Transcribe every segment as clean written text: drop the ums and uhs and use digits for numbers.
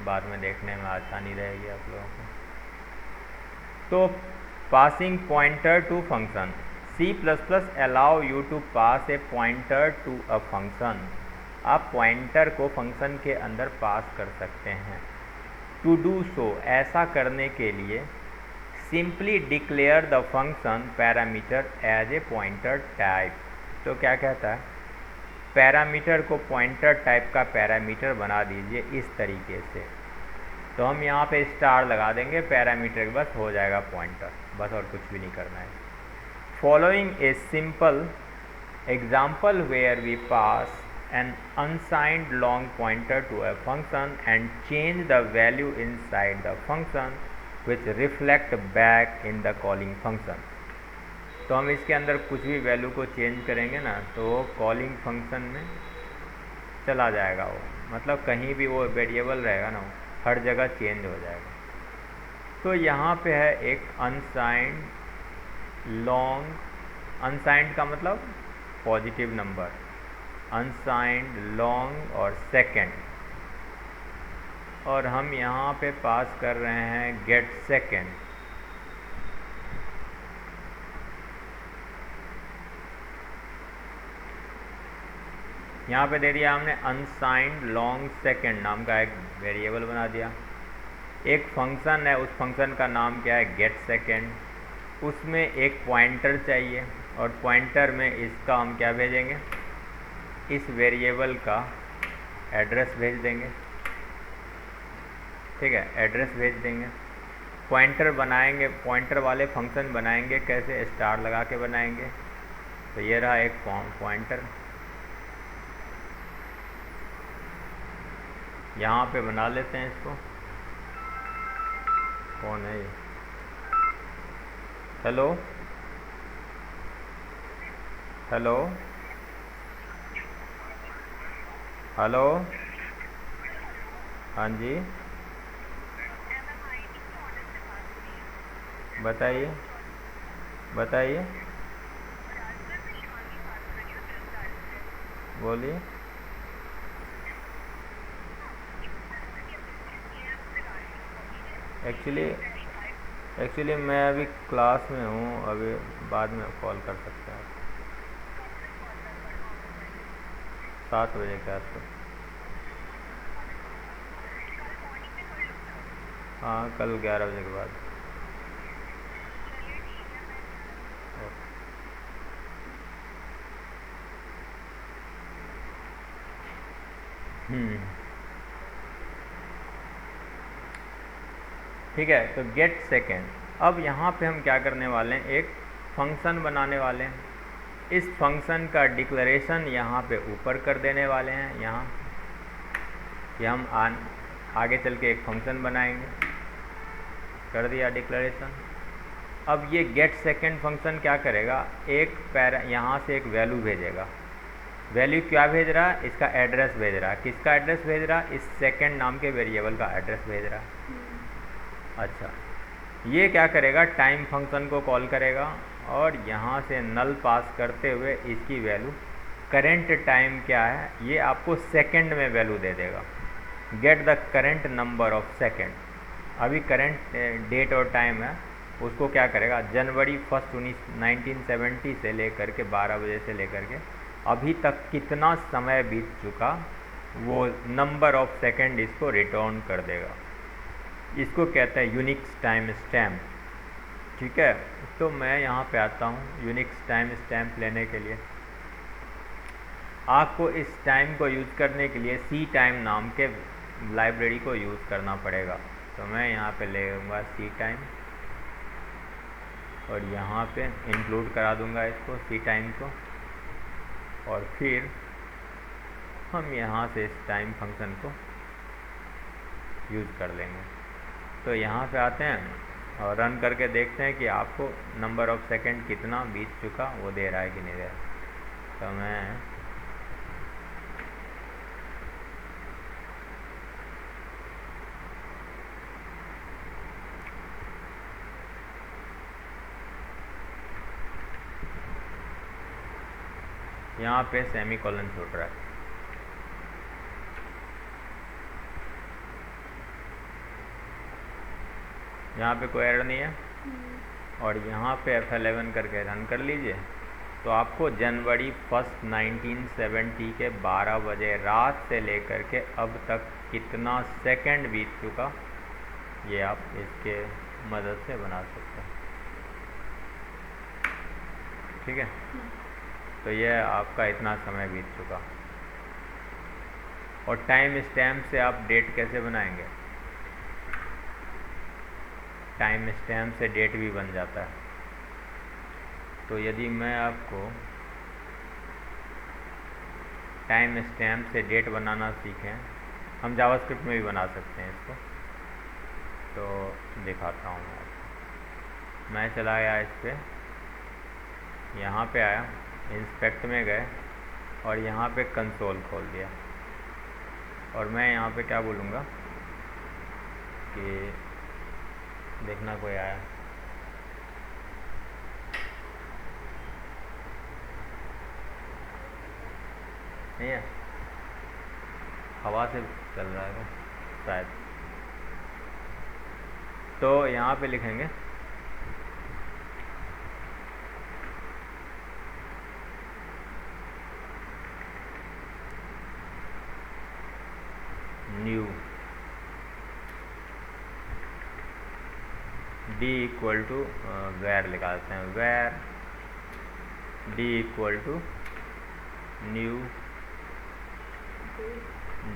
बाद में देखने में आसानी रहेगी आप लोगों को। तो passing pointer to function, C++ allow you to pass a pointer to a function. आप पॉइंटर को फंक्शन के अंदर पास कर सकते हैं। टू डू सो, ऐसा करने के लिए simply declare the function parameter as a pointer type. तो क्या कहता है, पैरामीटर को पॉइंटर टाइप का पैरामीटर बना दीजिए इस तरीके से। तो हम यहाँ पे स्टार लगा देंगे पैरामीटर, बस हो जाएगा पॉइंटर, बस और कुछ भी नहीं करना है। Following a simple example where we pass an unsigned long pointer to a function and change the value inside the function which reflect back in the calling function। तो हम इसके अंदर कुछ भी वैल्यू को चेंज करेंगे ना तो वो कॉलिंग फंक्शन में चला जाएगा। वो मतलब कहीं भी वो वेरिएबल रहेगा ना, हर जगह चेंज हो जाएगा। तो यहाँ पे है एक अनसाइंड लॉन्ग, अनसाइंड का मतलब पॉजिटिव नंबर, अनसाइंड लॉन्ग और सेकेंड, और हम यहाँ पे पास कर रहे हैं गेट सेकेंड। यहाँ पे दे दिया हमने अनसाइंड लॉन्ग सेकेंड नाम का एक वेरिएबल बना दिया। एक फंक्शन है, उस फंक्शन का नाम क्या है, गेट सेकेंड। उसमें एक पॉइंटर चाहिए और पॉइंटर में इसका हम क्या भेजेंगे, इस वेरिएबल का एड्रेस भेज देंगे। ठीक है, एड्रेस भेज देंगे। पॉइंटर बनाएंगे, पॉइंटर वाले फंक्शन बनाएंगे कैसे, स्टार लगा के बनाएंगे। तो ये रहा एक पॉइंटर, यहाँ पे बना लेते हैं इसको। कौन है ये, हेलो हेलो हेलो, हाँ जी बताइए बताइए, बोलिए। एक्चुअली मैं अभी क्लास में हूँ, अभी बाद में कॉल कर सकते हैं 7 बजे के आसपास। हाँ, कल 11 बजे के बाद। ठीक है, तो गेट सेकेंड। अब यहाँ पे हम क्या करने वाले हैं, एक फंक्शन बनाने वाले हैं। इस फंक्शन का डिक्लेरेशन यहाँ पे ऊपर कर देने वाले हैं। यहाँ कि हम आगे चल के एक फंक्शन बनाएंगे, कर दिया डिक्लेरेशन। अब ये गेट सेकेंड फंक्शन क्या करेगा, एक यहाँ से एक वैल्यू भेजेगा। वैल्यू क्या भेज रहा है, इसका एड्रेस भेज रहा है। किसका एड्रेस भेज रहा है, इस सेकेंड नाम के वेरिएबल का एड्रेस भेज रहा है। अच्छा, ये क्या करेगा, टाइम फंक्शन को कॉल करेगा और यहाँ से नल पास करते हुए इसकी वैल्यू करेंट टाइम क्या है ये आपको सेकंड में वैल्यू दे देगा। Get the current number of second, अभी करेंट डेट और टाइम है, उसको क्या करेगा, जनवरी 1 1970 से लेकर के 12 बजे से लेकर के अभी तक कितना समय बीत चुका वो नंबर ऑफ सेकंड इसको रिटर्न कर देगा। इसको कहते हैं यूनिक्स टाइम स्टैम्प। ठीक है, तो मैं यहाँ पे आता हूँ यूनिक्स टाइम स्टैम्प लेने के लिए। आपको इस टाइम को यूज़ करने के लिए सी टाइम नाम के लाइब्रेरी को यूज़ करना पड़ेगा। तो मैं यहाँ पे ले लूँगा सी टाइम और यहाँ पे इंक्लूड करा दूँगा इसको सी टाइम को, और फिर हम यहाँ से इस टाइम फंक्शन को यूज़ कर लेंगे। तो यहाँ पे आते हैं और रन करके देखते हैं कि आपको नंबर ऑफ सेकंड कितना बीत चुका वो दे रहा है कि नहीं दे रहा। तो मैं यहाँ पे सेमीकोलन छूट रहा है। यहाँ पे कोई एरर नहीं है, और यहाँ पे F11 करके रन कर लीजिए, तो आपको जनवरी 1 1970 के 12 बजे रात से लेकर के अब तक कितना सेकंड बीत चुका, ये आप इसके मदद से बना सकते हैं। ठीक है, तो ये आपका इतना समय बीत चुका। और टाइम स्टैम्प से आप डेट कैसे बनाएंगे? टाइम स्टैम्प से डेट भी बन जाता है। तो यदि मैं आपको टाइम स्टैम्प से डेट बनाना सीखें, हम जावास्क्रिप्ट में भी बना सकते हैं इसको, तो दिखाता हूँ मैं आपको। मैं चला गया इस पर, यहाँ पे आया, इंस्पेक्ट में गए और यहाँ पे कंसोल खोल दिया, और मैं यहाँ पे क्या बोलूँगा कि देखना कोई आया, नहीं है, हवा से चल रहा है शायद। तो यहाँ पे लिखेंगे new d equal to var लिखा देते हैं, var d equal to new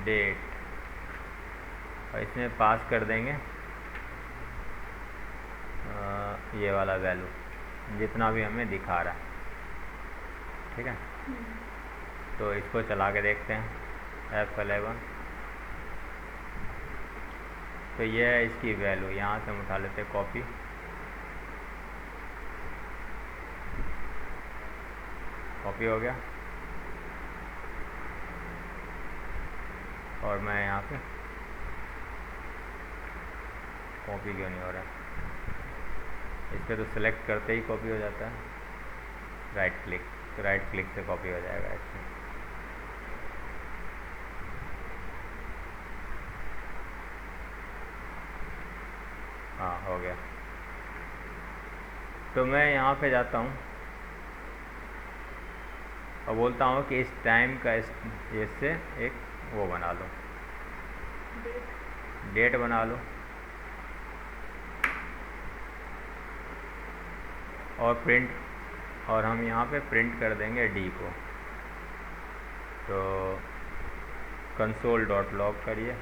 date, और इसमें पास कर देंगे ये वाला वैल्यू जितना भी हमें दिखा रहा है। ठीक है, तो इसको चला के देखते हैं F11, तो ये है इसकी वैल्यू। यहाँ से हम उठा लेते हैं कॉपी, कॉपी हो गया, और मैं यहाँ पे कॉपी क्यों नहीं हो रहा, इस पर तो सिलेक्ट करते ही कॉपी हो जाता है, राइट क्लिक, तो राइट क्लिक से कॉपी हो जाएगा इसमें। हाँ, हो गया। तो मैं यहाँ पे जाता हूँ और बोलता हूँ कि इस टाइम का इससे एक वो बना लो, डेट बना लो, और प्रिंट, और हम यहाँ पे प्रिंट कर देंगे डी को। तो कंसोल डॉट लॉग करिए,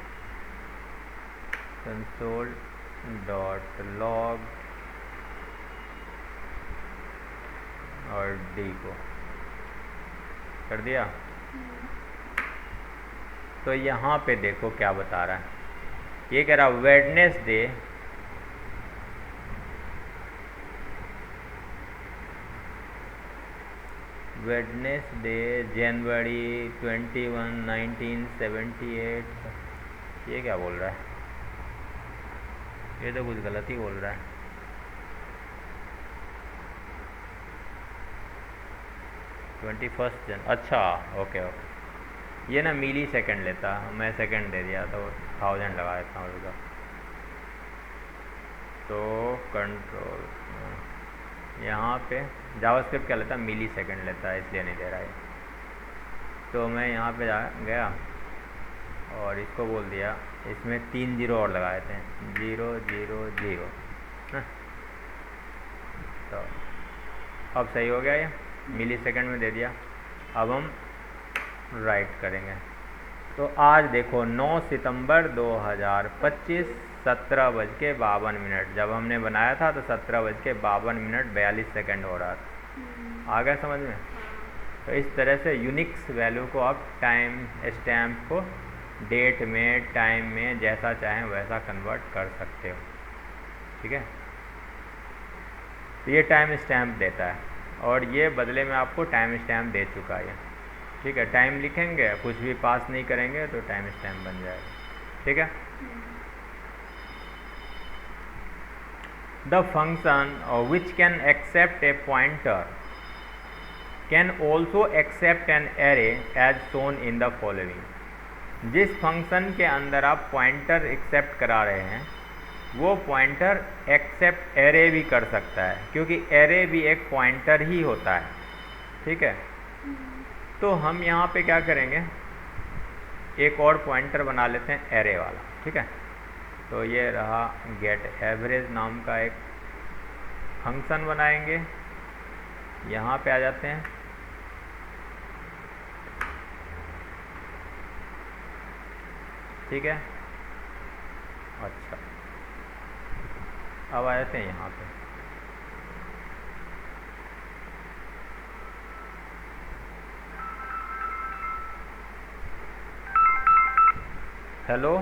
कंसोल डॉट लॉग और डी को कर दिया। तो यहाँ पे देखो क्या बता रहा है, ये कह रहा वेडनेसडे जनवरी 21 1978। ये क्या बोल रहा है, ये तो कुछ गलत ही बोल रहा है। अच्छा, ओके ओके, ये ना मिली सेकंड लेता, मैं सेकंड दे दिया तो 1000 लगा देता हूँ उसका। तो कंट्रोल यहाँ पे जावास्क्रिप्ट क्या लेता है, मिली सेकंड लेता है, इसलिए नहीं दे रहा है। तो मैं यहाँ पे गया और इसको बोल दिया, इसमें 3 जीरो और लगाए थे, 0 0 0 ना, तो अब सही हो गया, ये मिली सेकंड में दे दिया। अब हम राइट करेंगे, तो आज देखो 9 सितंबर 2025 17:52, जब हमने बनाया था तो 17:52 42 हो रहा था। आ गया समझ में? तो इस तरह से यूनिक्स वैल्यू को आप टाइम स्टैम्प को डेट में, टाइम में, जैसा चाहें वैसा कन्वर्ट कर सकते हो। ठीक है, तो ये टाइम स्टैम्प देता है, और ये बदले में आपको टाइम स्टैम्प दे चुका है। ठीक है, टाइम लिखेंगे, कुछ भी पास नहीं करेंगे तो टाइम स्टैम्प बन जाएगा। ठीक है, the function which can accept a pointer can also accept an array as shown in the following. जिस फंक्शन के अंदर आप पॉइंटर एक्सेप्ट करा रहे हैं वो पॉइंटर एक्सेप्ट एरे भी कर सकता है, क्योंकि एरे भी एक पॉइंटर ही होता है। ठीक है, तो हम यहाँ पे क्या करेंगे, एक और पॉइंटर बना लेते हैं एरे वाला। ठीक है, तो ये रहा गेट एवरेज नाम का एक फंक्शन बनाएंगे। यहाँ पे आ जाते हैं, ठीक है। अच्छा, अब आ जाते हैं यहाँ पे। हेलो,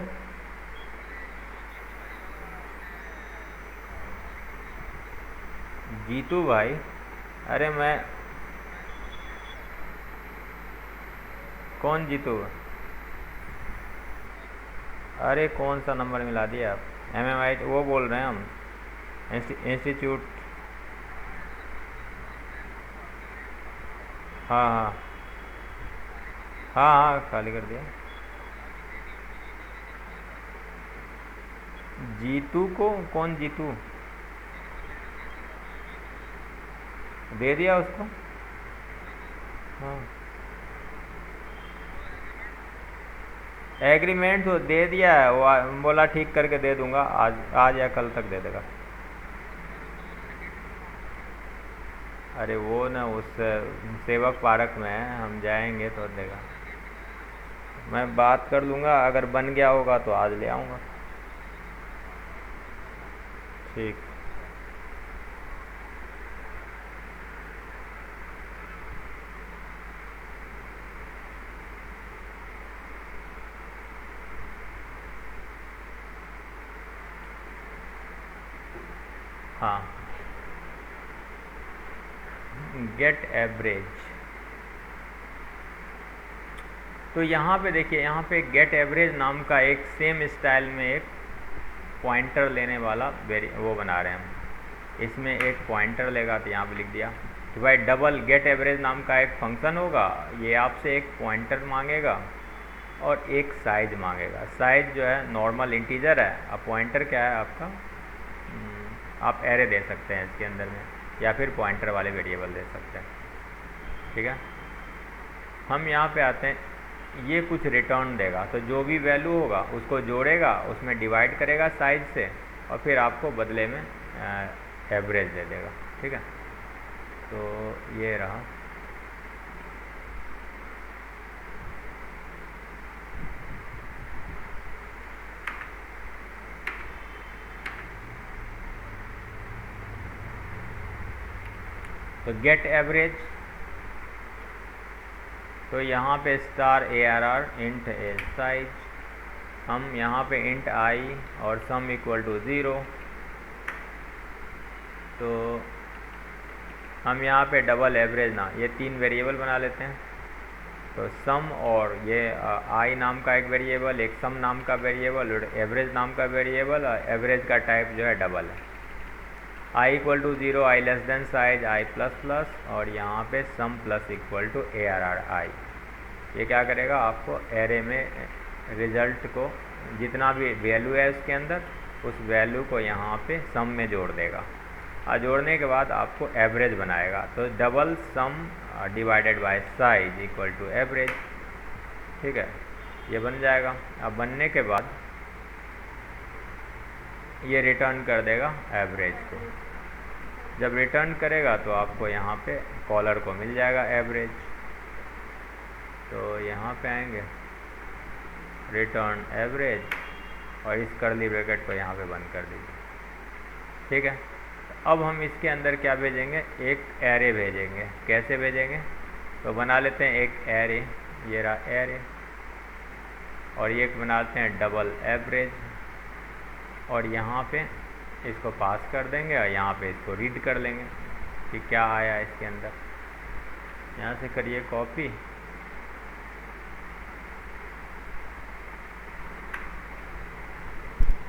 जीतू भाई, अरे मैं, कौन जीतू? अरे कौन सा नंबर मिला दिया आप? MMI वो बोल रहे हैं हम, इंस्टीट्यूट। हाँ हाँ हाँ हाँ, खाली कर दिया। जीतू को? कौन जीतू? दे दिया उसको। हाँ, एग्रीमेंट तो दे दिया है, वो बोला ठीक करके दे दूंगा, आज या कल तक दे देगा। अरे वो ना उस सेवक पार्क में है, हम जाएंगे तो देगा। मैं बात कर लूँगा, अगर बन गया होगा तो आज ले आऊँगा। ठीक। हाँ, गेट एवरेज। तो यहाँ पे देखिए, यहाँ पे गेट एवरेज नाम का एक सेम स्टाइल में एक पॉइंटर लेने वाला वो बना रहे हैं हम। इसमें एक पॉइंटर लेगा, तो यहाँ पे लिख दिया कि भाई डबल गेट एवरेज नाम का एक फंक्शन होगा, ये आपसे एक पॉइंटर मांगेगा और एक साइज मांगेगा। साइज जो है नॉर्मल इंटीजर है, अब पॉइंटर क्या है आपका, आप एरे दे सकते हैं इसके अंदर में, या फिर पॉइंटर वाले वेरिएबल दे सकते हैं। ठीक है, हम यहाँ पे आते हैं, ये कुछ रिटर्न देगा, तो जो भी वैल्यू होगा उसको जोड़ेगा, उसमें डिवाइड करेगा साइज से, और फिर आपको बदले में एवरेज दे देगा। ठीक है, तो ये रहा। तो गेट एवरेज, तो यहाँ पे स्टार ARR इंट ए साइज, हम यहाँ पे इंट आई और सम इक्वल टू 0, तो हम यहाँ पे डबल एवरेज ना, ये 3 वेरिएबल बना लेते हैं। तो सम और ये आई नाम का एक वेरिएबल, एक सम नाम का वेरिएबल और एवरेज नाम का वेरिएबल, और एवरेज का टाइप जो है डबल है। I equal to 0, I less than size I plus plus, और यहाँ पे sum plus equal to ARR I. ये क्या करेगा, आपको एरे में रिजल्ट को, जितना भी वैल्यू है उसके अंदर, उस वैल्यू को यहाँ पे सम में जोड़ देगा, और जोड़ने के बाद आपको एवरेज बनाएगा। तो double sum divided by size equal to average. ठीक है, ये बन जाएगा। अब बनने के बाद ये रिटर्न कर देगा एवरेज को। जब रिटर्न करेगा तो आपको यहाँ पे कॉलर को मिल जाएगा एवरेज। तो यहाँ पे आएंगे, रिटर्न एवरेज, और इस कर्ली ब्रैकेट को यहाँ पे बंद कर दीजिए। ठीक है, अब हम इसके अंदर क्या भेजेंगे, एक एरे भेजेंगे। कैसे भेजेंगे, तो बना लेते हैं एक एरे, ये रहा एरे, और ये बनाते हैं डबल एवरेज, और यहाँ पे इसको पास कर देंगे, और यहाँ पे इसको रीड कर लेंगे कि क्या आया इसके अंदर। यहाँ से करिए कॉपी,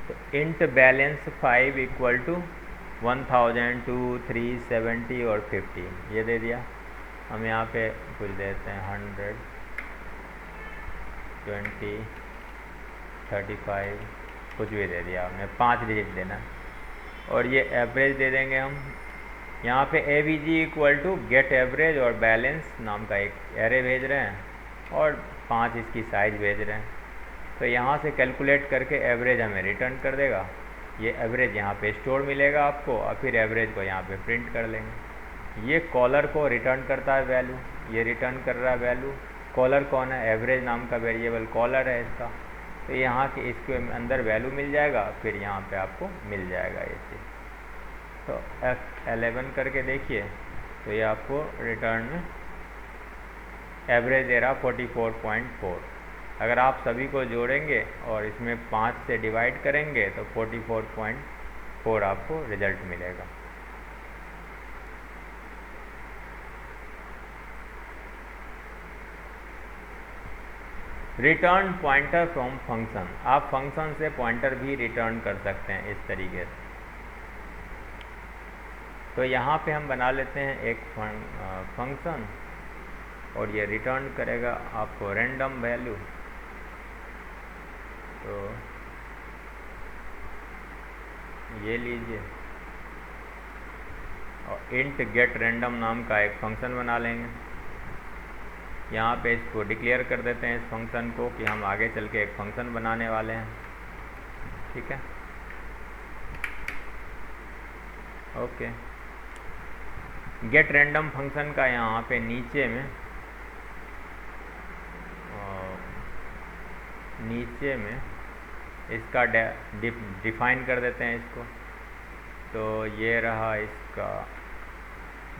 तो इंट बैलेंस 5 इक्वल टू 1000, 2, 3, 70 और 50 ये दे दिया। हम यहाँ पे कुछ देते हैं 100, 20, 35, कुछ भी दे दिया हमने, 5 डिजिट देना। और ये एवरेज दे देंगे हम। यहाँ पे AVG equal to get average और बैलेंस नाम का एक एरे भेज रहे हैं और 5 इसकी साइज भेज रहे हैं। तो यहाँ से कैलकुलेट करके एवरेज हमें रिटर्न कर देगा। ये एवरेज यहाँ पे स्टोर मिलेगा आपको और फिर एवरेज को यहाँ पे प्रिंट कर लेंगे। ये कॉलर को रिटर्न करता है वैल्यू, ये रिटर्न कर रहा है वैल्यू। कॉलर कौन है? एवरेज नाम का वेरिएबल कॉलर है इसका। तो यहाँ के इसके अंदर वैल्यू मिल जाएगा, फिर यहाँ पे आपको मिल जाएगा ये चीज़। तो F11 करके देखिए, तो ये आपको रिटर्न में एवरेज दे रहा 44.4। अगर आप सभी को जोड़ेंगे और इसमें 5 से डिवाइड करेंगे तो 44.4 आपको रिजल्ट मिलेगा। Return pointer from function. आप फंक्शन से पॉइंटर भी रिटर्न कर सकते हैं इस तरीके से। तो यहाँ पे हम बना लेते हैं एक फंक्शन और ये रिटर्न करेगा आपको रैंडम वैल्यू। तो ये लीजिए और इंट गेट रैंडम नाम का एक फंक्शन बना लेंगे। यहाँ पे इसको डिक्लेयर कर देते हैं इस फंक्शन को कि हम आगे चल के एक फंक्शन बनाने वाले हैं। ठीक है, ओके। गेट रैंडम फंक्शन का यहाँ पे नीचे में इसका डिफाइन कर देते हैं इसको। तो ये रहा इसका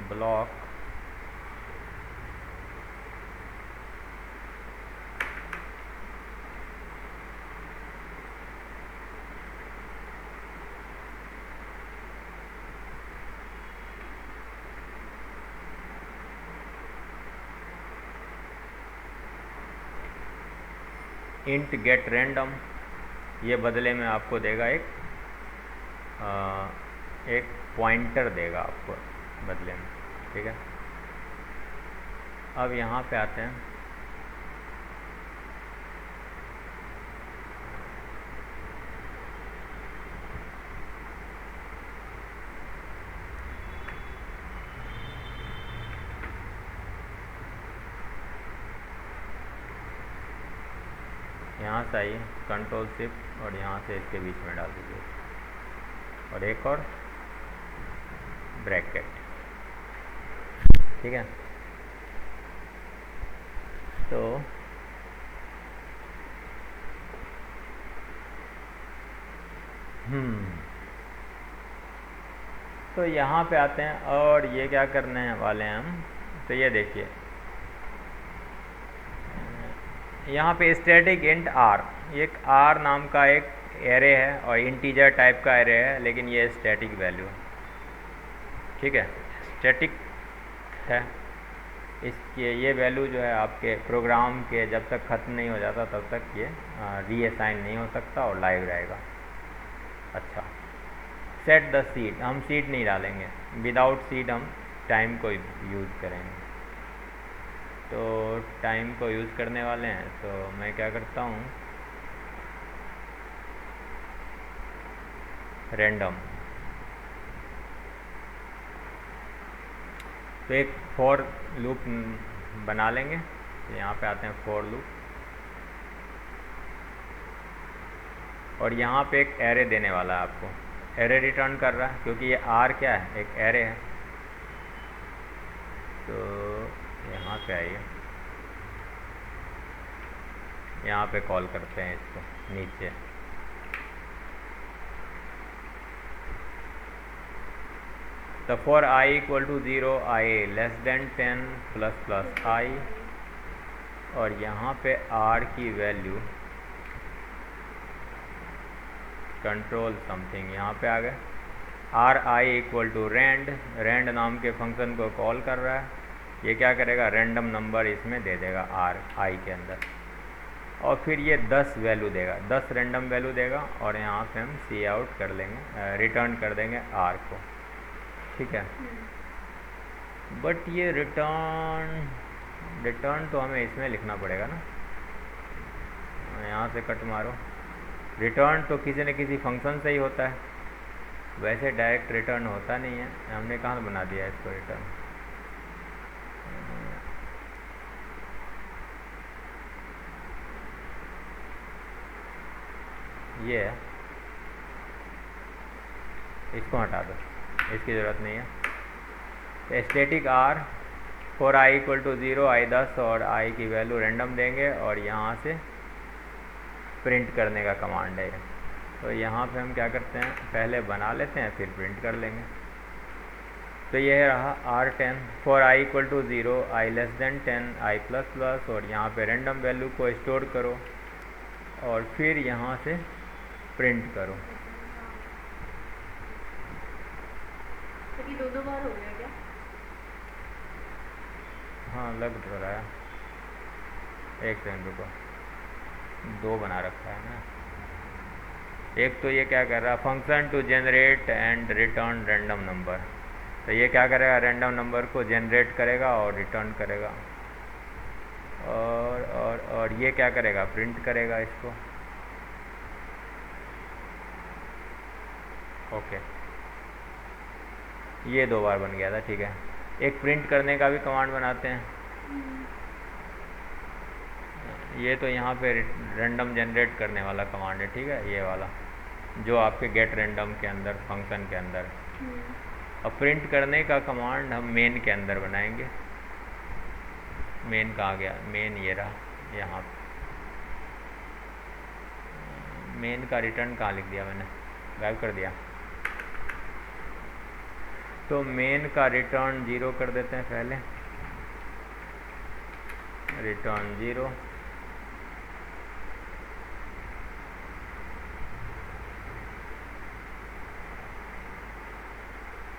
ब्लॉक। इंट गेट रैंडम, ये बदले में आपको देगा एक पॉइंटर देगा आपको बदले में। ठीक है, अब यहाँ पे आते हैं। यहाँ से आइए, कंट्रोल शिफ्ट और यहाँ से इसके बीच में डाल दीजिए और एक और ब्रैकेट। ठीक है, तो तो यहाँ पे आते हैं और ये क्या करने वाले हैं हम। तो ये देखिए, यहाँ पे स्टैटिक इंट आर, एक आर नाम का एक एरे है और इंटीजर टाइप का एरे है, लेकिन ये स्टैटिक वैल्यू है। ठीक है, स्टैटिक है। इसके ये वैल्यू जो है आपके प्रोग्राम के जब तक ख़त्म नहीं हो जाता तब तक ये रीअसाइन नहीं हो सकता और लाइव रहेगा। अच्छा, सेट द सीड, हम सीड नहीं डालेंगे, विदाउट सीड हम टाइम को यूज़ करेंगे। तो टाइम को यूज़ करने वाले हैं, तो मैं क्या करता हूँ, रैंडम। तो एक फॉर लूप बना लेंगे। तो यहाँ पे आते हैं फॉर लूप और यहाँ पे एक एरे देने वाला है आपको। एरे रिटर्न कर रहा है क्योंकि ये आर क्या है, एक एरे है। तो यहाँ पे आइए, यहाँ पे कॉल करते हैं इसको नीचे। तो for i equal to 0, i less than 10 plus plus i, और यहाँ पे r की वैल्यू कंट्रोल समथिंग यहाँ पे आ गए। R i equal to rand, rand नाम के फंक्शन को कॉल कर रहा है। ये क्या करेगा, रैंडम नंबर इसमें दे देगा आर आई के अंदर, और फिर ये 10 वैल्यू देगा, 10 रैंडम वैल्यू देगा और यहाँ पे हम सी आउट कर लेंगे, रिटर्न कर देंगे आर को। ठीक है, बट ये रिटर्न तो हमें इसमें लिखना पड़ेगा ना। यहाँ से कट मारो, रिटर्न तो किसी न किसी फंक्शन से ही होता है, वैसे डायरेक्ट रिटर्न होता नहीं है। हमने कहाँ बना दिया इसको रिटर्न, ये है, इसको हटा दो, इसकी ज़रूरत नहीं है। Static r for i equal to 0 i 10 और आई की वैल्यू रैंडम देंगे और यहाँ से प्रिंट करने का कमांड है। तो यहाँ पे हम क्या करते हैं, पहले बना लेते हैं फिर प्रिंट कर लेंगे। तो ये रहा R10 for i equal to 0 I less than 10 i plus plus, और यहाँ पे रैंडम वैल्यू को स्टोर करो और फिर यहाँ से प्रिंट करो। तो ये दो बार हो गया क्या? हाँ लग तो रहा है, एक सेकंड रुको, दो बना रखा है ना। एक तो ये क्या कर रहा है, function to generate and return random number, तो ये क्या करेगा, रैंडम नंबर को जनरेट करेगा और रिटर्न करेगा, और ये क्या करेगा, प्रिंट करेगा इसको। ओके, ये दो बार बन गया था, ठीक है। एक प्रिंट करने का भी कमांड बनाते हैं। ये तो यहाँ पे रैंडम जनरेट करने वाला कमांड है, ठीक है, ये वाला जो आपके गेट रैंडम के अंदर फंक्शन के अंदर। अब प्रिंट करने का कमांड हम मेन के अंदर बनाएंगे। मेन कहाँ गया, मेन ये रहा यहाँ। मेन का रिटर्न कहाँ लिख दिया मैंने, गायब कर दिया। तो मेन का रिटर्न 0 कर देते हैं पहले, रिटर्न 0।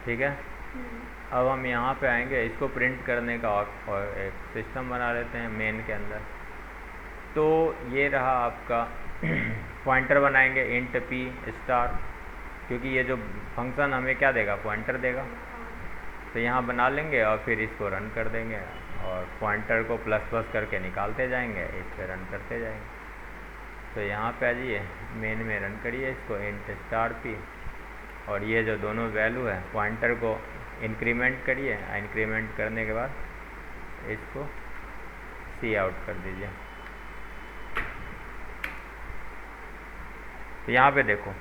ठीक है। अब हम यहाँ पे आएंगे, इसको प्रिंट करने का और एक सिस्टम बना लेते हैं मेन के अंदर। तो ये रहा आपका पॉइंटर बनाएंगे इंट p स्टार, क्योंकि ये जो फंक्शन हमें क्या देगा, पॉइंटर देगा। तो यहाँ बना लेंगे और फिर इसको रन कर देंगे और पॉइंटर को प्लस प्लस करके निकालते जाएंगे, इस पर रन करते जाएंगे। तो यहाँ पे आ जाइए, मेन में रन करिए इसको इंट स्टार p, और ये जो दोनों वैल्यू है पॉइंटर को इंक्रीमेंट करिए, इंक्रीमेंट करने के बाद इसको सी आउट कर दीजिए। तो यहाँ पे देखो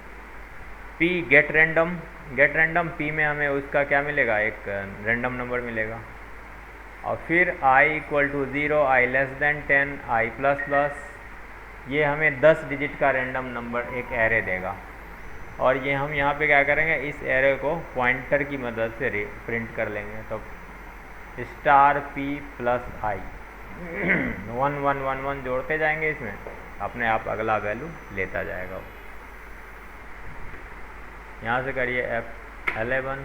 p गेट रैंडम p में हमें उसका क्या मिलेगा, एक रैंडम नंबर मिलेगा। और फिर i equal to 0 I less than 10 i plus plus, ये हमें 10 डिजिट का रैंडम नंबर एक एरे देगा। और ये हम यहाँ पे क्या करेंगे, इस एरे को पॉइंटर की मदद से प्रिंट कर लेंगे। तो स्टार p प्लस आई 1 1 1 1 जोड़ते जाएंगे, इसमें अपने आप अगला वैल्यू लेता जाएगा। यहाँ से करिए F11,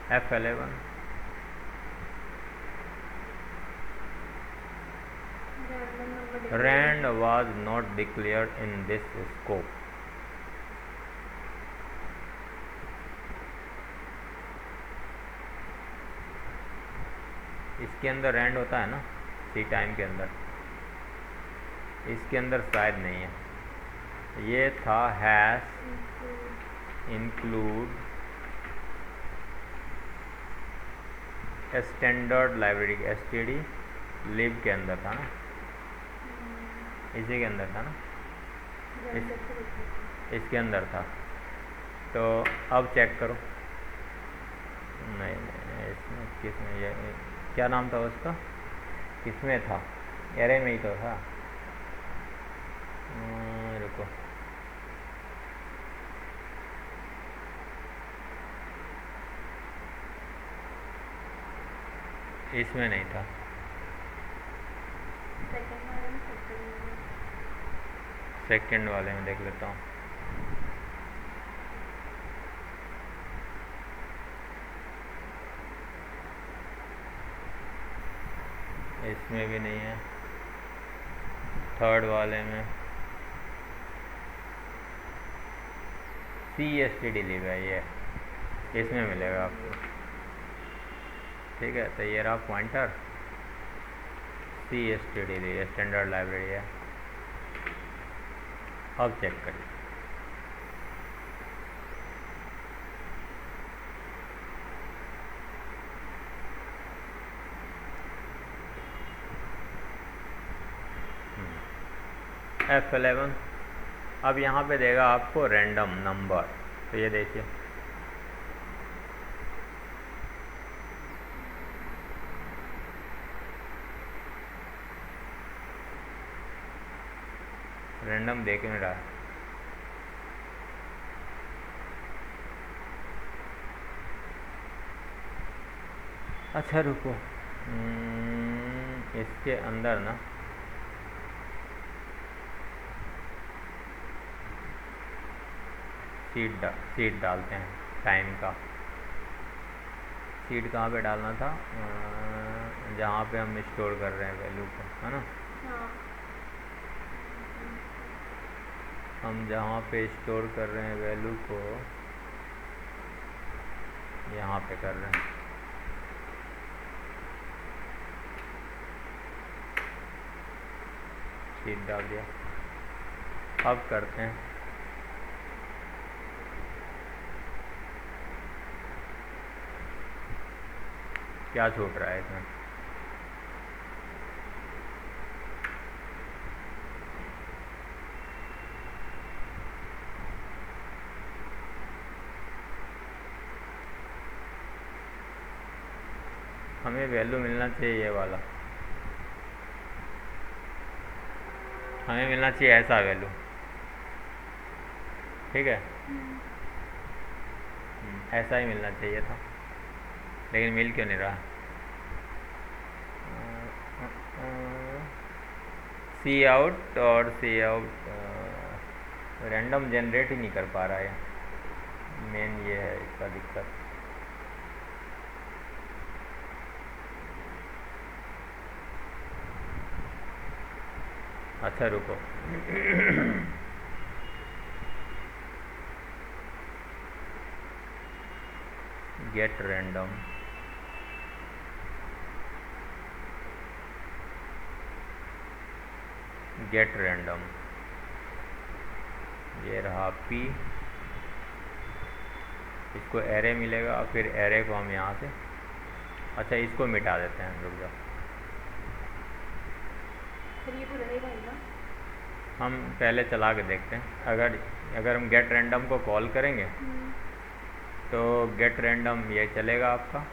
F11 rand was not declared in this scope। इसके अंदर रैंड होता है ना सी टाइम के अंदर, इसके अंदर शायद नहीं है। ये था hash include standard library std लिब के अंदर था ना, इसी के अंदर था ना, इसके अंदर था। तो अब चेक करो, नहीं इसमें किसमें, ये क्या नाम था उसका, किसमें था, एरे में ही तो था। रुको, इसमें नहीं था, सेकंड वाले में देख लेता हूँ। इसमें भी नहीं है, थर्ड वाले में CSTD लिब है, ये इसमें मिलेगा आपको। ठीक है, तो ये रहा पॉइंटर CSTD, ये स्टैंडर्ड लाइब्रेरी है। अब चेक करिए। F11 अब यहाँ पे देगा आपको रैंडम नंबर। तो ये देखिए, रैंडम देख नहीं रहा है। अच्छा रुको, इसके अंदर ना सीड डालते हैं टाइम का। सीड कहाँ पे डालना था? जहाँ पे हम स्टोर कर रहे हैं वैल्यू को, है ना? हाँ। हम जहाँ पे स्टोर कर रहे हैं वैल्यू को, यहाँ पे कर रहे हैं। सीड डाल दिया। अब करते हैं क्या छूट रहा है इसमें। हमें वैल्यू मिलना चाहिए ये वाला, हमें मिलना चाहिए ऐसा वैल्यू। ठीक है, ऐसा ही मिलना चाहिए था, लेकिन मिल क्यों नहीं रहा? सी आउट और सी आउट रैंडम जनरेट ही नहीं कर पा रहा है, मेन ये है इसका दिक्कत। अच्छा रुको, गेट रैंडम, गेट रैंडम, ये रहा P। इसको एरे मिलेगा, फिर एरे को हम यहाँ से, अच्छा इसको मिटा देते हैं, रुक जाओ। फिर ये तो रहेगा ही ना? हम पहले चला के देखते हैं। अगर हम गेट रैंडम को कॉल करेंगे तो गेट रैंडम ये चलेगा आपका,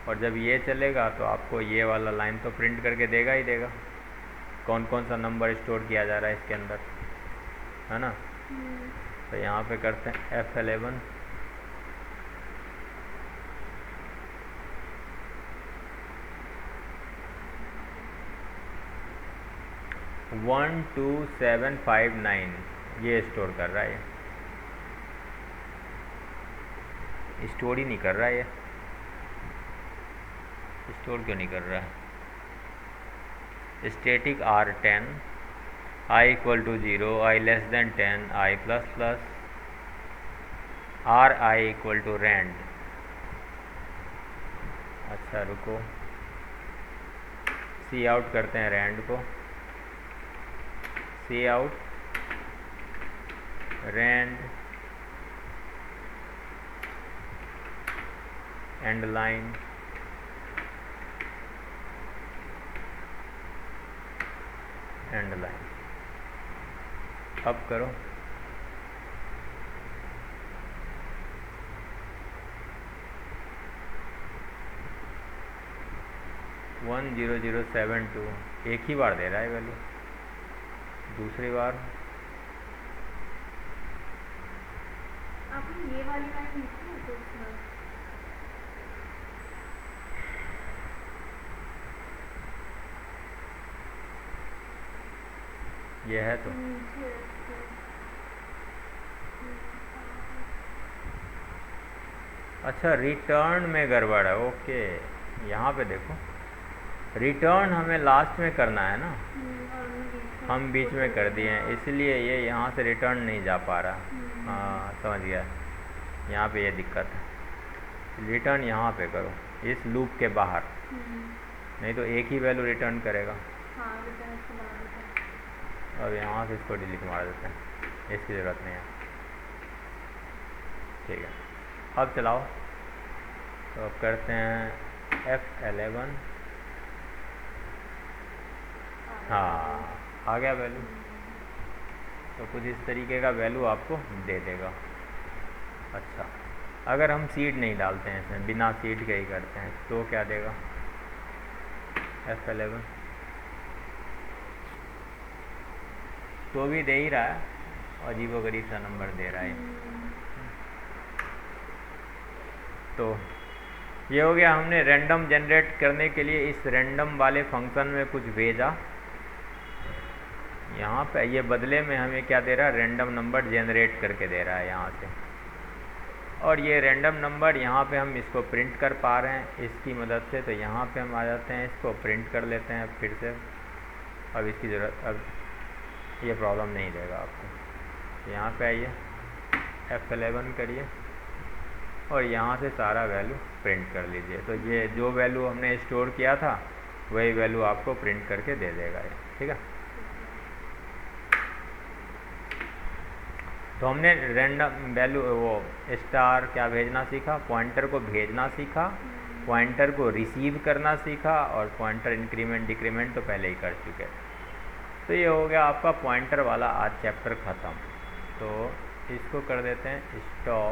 और जब ये चलेगा तो आपको ये वाला लाइन तो प्रिंट करके देगा ही देगा, कौन कौन सा नंबर स्टोर किया जा रहा है इसके अंदर, है ना? तो यहाँ पे करते हैं F11। वन 2 7 5 9 ये स्टोर कर रहा है, ये स्टोर ही नहीं कर रहा है। ये स्टोर क्यों नहीं कर रहा है? Static R10, I equal to 0, I less than 10, I plus plus, R I equal to rand. अच्छा रुको, सी आउट करते हैं रैंड को, c out rand and line, end line. अब करो, वन 0 0 7 2 एक ही बार दे रहा है वैल्यू, दूसरी बार आपने ये वाली लाइन लिखी है तो उसमें ये है तो अच्छा रिटर्न में गड़बड़ है। ओके, यहाँ पे देखो, रिटर्न हमें लास्ट में करना है ना, हम बीच में कर दिए हैं, इसलिए ये यहाँ से रिटर्न नहीं जा पा रहा। हाँ समझ गया, यहाँ पे ये दिक्कत है। रिटर्न यहाँ पे करो इस लूप के बाहर, नहीं तो एक ही वैल्यू रिटर्न करेगा। हाँ रिटर्न इसके बाद होता है। अब यहाँ से इसको डिलीट मार देते हैं, इसकी ज़रूरत नहीं है। ठीक है, अब चलाओ। तो अब करते हैं F11। हाँ आ गया वैल्यू। तो कुछ इस तरीके का वैल्यू आपको दे देगा। अच्छा, अगर हम सीड नहीं डालते हैं इसमें, बिना सीड के ही करते हैं, तो क्या देगा? F11 तो भी दे ही रहा है, अजीबोगरीब सा नंबर दे रहा है। तो ये हो गया, हमने रैंडम जनरेट करने के लिए इस रैंडम वाले फंक्शन में कुछ भेजा। यहाँ पे ये बदले में हमें क्या दे रहा है? रैंडम नंबर जनरेट करके दे रहा है यहाँ से। और ये रैंडम नंबर यहाँ पे हम इसको प्रिंट कर पा रहे हैं इसकी मदद से। तो यहाँ पे हम आ जाते हैं, इसको प्रिंट कर लेते हैं फिर से। अब इसकी ज़रूरत, अब ये प्रॉब्लम नहीं देगा आपको। तो यहाँ पे आइए, F11 करिए और यहाँ से सारा वैल्यू प्रिंट कर लीजिए। तो ये जो वैल्यू हमने स्टोर किया था वही वैल्यू आपको प्रिंट करके दे देगा ये। ठीक है, तो हमने रैंडम वैल्यू वो स्टार क्या भेजना सीखा, पॉइंटर को भेजना सीखा, पॉइंटर को रिसीव करना सीखा, और पॉइंटर इंक्रीमेंट डिक्रीमेंट तो पहले ही कर चुके। तो ये हो गया आपका पॉइंटर वाला आज चैप्टर ख़त्म। तो इसको कर देते हैं स्टॉप।